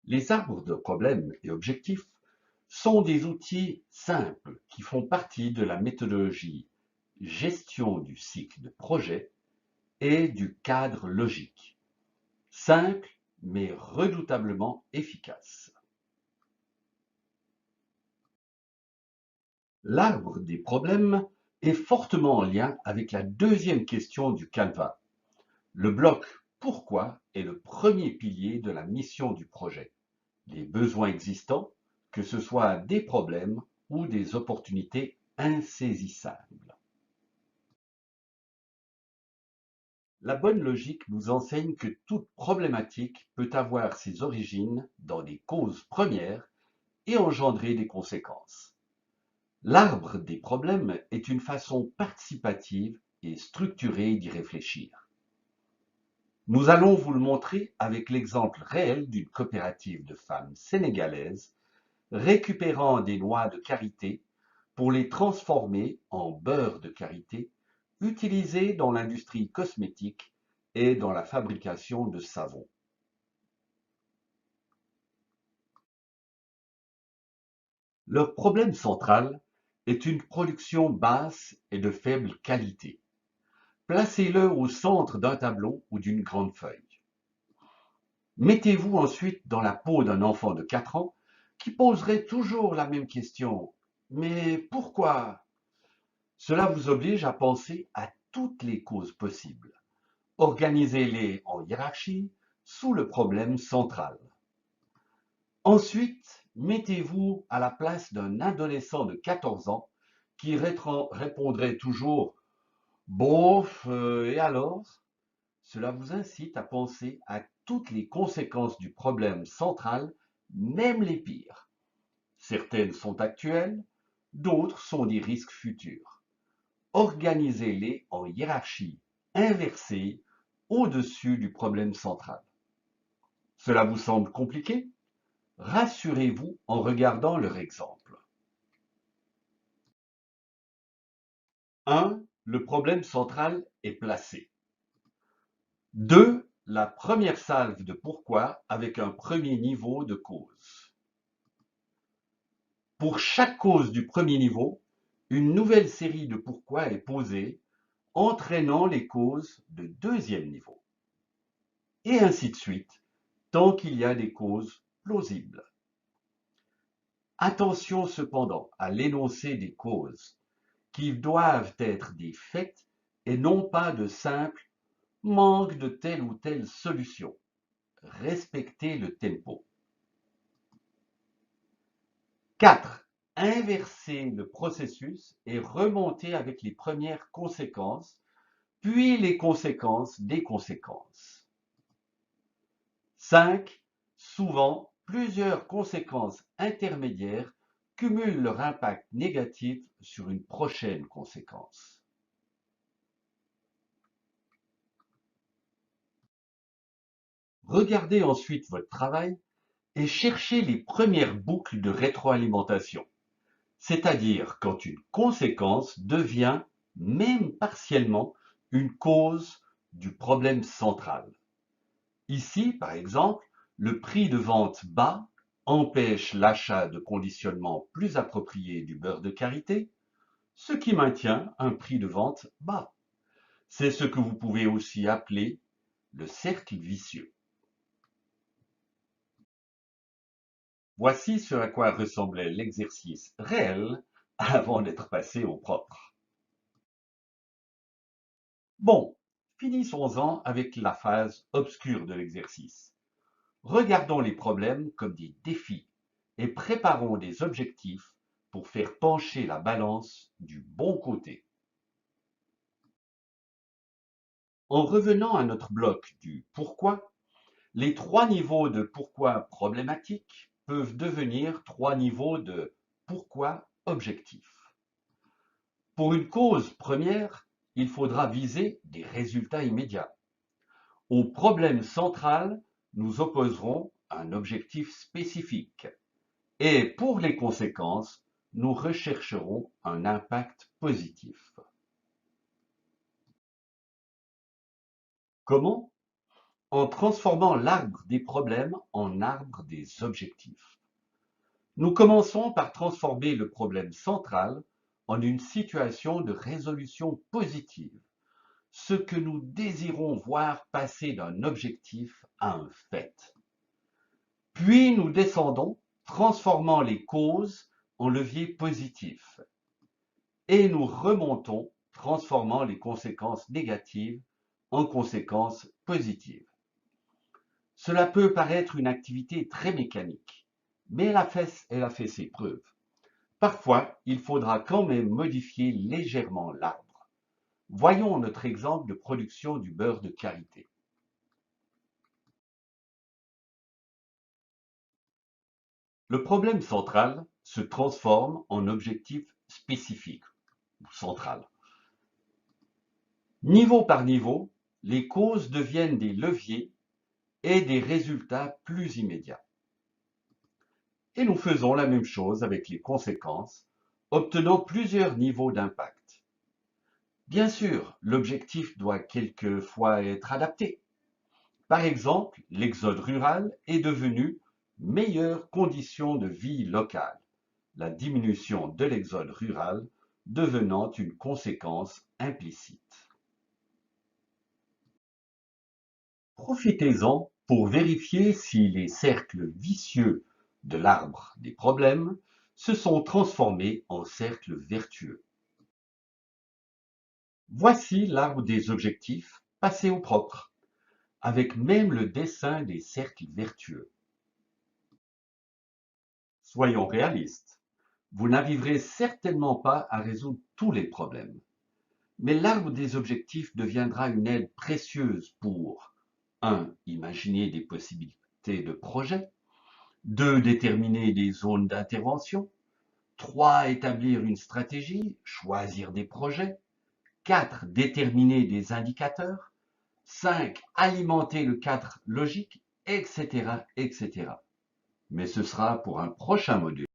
Les arbres de problèmes et objectifs sont des outils simples qui font partie de la méthodologie gestion du cycle de projet et du cadre logique. Simple mais redoutablement efficace. L'arbre des problèmes est fortement en lien avec la deuxième question du canevas. Le bloc pourquoi est le premier pilier de la mission du projet. Les besoins existants, que ce soit des problèmes ou des opportunités insaisissables. La bonne logique nous enseigne que toute problématique peut avoir ses origines dans des causes premières et engendrer des conséquences. L'arbre des problèmes est une façon participative et structurée d'y réfléchir. Nous allons vous le montrer avec l'exemple réel d'une coopérative de femmes sénégalaises récupérant des noix de karité pour les transformer en beurre de karité utilisé dans l'industrie cosmétique et dans la fabrication de savon. Leur problème central est une production basse et de faible qualité. Placez-le au centre d'un tableau ou d'une grande feuille. Mettez-vous ensuite dans la peau d'un enfant de 4 ans qui poserait toujours la même question. Mais pourquoi? Cela vous oblige à penser à toutes les causes possibles. Organisez-les en hiérarchie sous le problème central. Ensuite, mettez-vous à la place d'un adolescent de 14 ans qui répondrait toujours bof, et alors? Cela vous incite à penser à toutes les conséquences du problème central, même les pires. Certaines sont actuelles, d'autres sont des risques futurs. Organisez-les en hiérarchie inversée au-dessus du problème central. Cela vous semble compliqué? Rassurez-vous en regardant leur exemple. 1. Le problème central est placé. 2. La première salve de pourquoi avec un premier niveau de cause. Pour chaque cause du premier niveau, une nouvelle série de pourquoi est posée, entraînant les causes de deuxième niveau. Et ainsi de suite, tant qu'il y a des causes plausibles. Attention cependant à l'énoncé des causes, qui doivent être des faits et non pas de simples manque de telle ou telle solution. Respectez le tempo. 4. Inverser le processus et remonter avec les premières conséquences, puis les conséquences des conséquences. 5. Souvent, plusieurs conséquences intermédiaires cumulent leur impact négatif sur une prochaine conséquence. Regardez ensuite votre travail et cherchez les premières boucles de rétroalimentation, c'est-à-dire quand une conséquence devient, même partiellement, une cause du problème central. Ici, par exemple, le prix de vente bas empêche l'achat de conditionnement plus approprié du beurre de karité, ce qui maintient un prix de vente bas. C'est ce que vous pouvez aussi appeler le cercle vicieux. Voici ce à quoi ressemblait l'exercice réel avant d'être passé au propre. Bon, finissons-en avec la phase obscure de l'exercice. Regardons les problèmes comme des défis et préparons des objectifs pour faire pencher la balance du bon côté. En revenant à notre bloc du pourquoi, les 3 niveaux de pourquoi problématique peuvent devenir 3 niveaux de pourquoi objectif. Pour une cause première, il faudra viser des résultats immédiats. Au problème central, nous opposerons un objectif spécifique. Et pour les conséquences, nous rechercherons un impact positif. Comment? en transformant l'arbre des problèmes en arbre des objectifs. Nous commençons par transformer le problème central en une situation de résolution positive, ce que nous désirons voir passer d'un objectif à un fait. Puis nous descendons, transformant les causes en leviers positifs, et nous remontons, transformant les conséquences négatives en conséquences positives. Cela peut paraître une activité très mécanique, mais elle a fait ses preuves. Parfois, il faudra quand même modifier légèrement l'arbre. Voyons notre exemple de production du beurre de karité. Le problème central se transforme en objectif spécifique ou central. Niveau par niveau, les causes deviennent des leviers et des résultats plus immédiats. Et nous faisons la même chose avec les conséquences, obtenant plusieurs niveaux d'impact. Bien sûr, l'objectif doit quelquefois être adapté. Par exemple, l'exode rural est devenu meilleures conditions de vie locale, la diminution de l'exode rural devenant une conséquence implicite. Profitez-en pour vérifier si les cercles vicieux de l'arbre des problèmes se sont transformés en cercles vertueux. Voici l'arbre des objectifs passé au propre, avec même le dessin des cercles vertueux. Soyons réalistes, vous n'arriverez certainement pas à résoudre tous les problèmes, mais l'arbre des objectifs deviendra une aide précieuse pour 1. Imaginer des possibilités de projet, 2. Déterminer des zones d'intervention, 3. Établir une stratégie, choisir des projets, 4. Déterminer des indicateurs, 5. Alimenter le cadre logique, etc., etc. Mais ce sera pour un prochain module.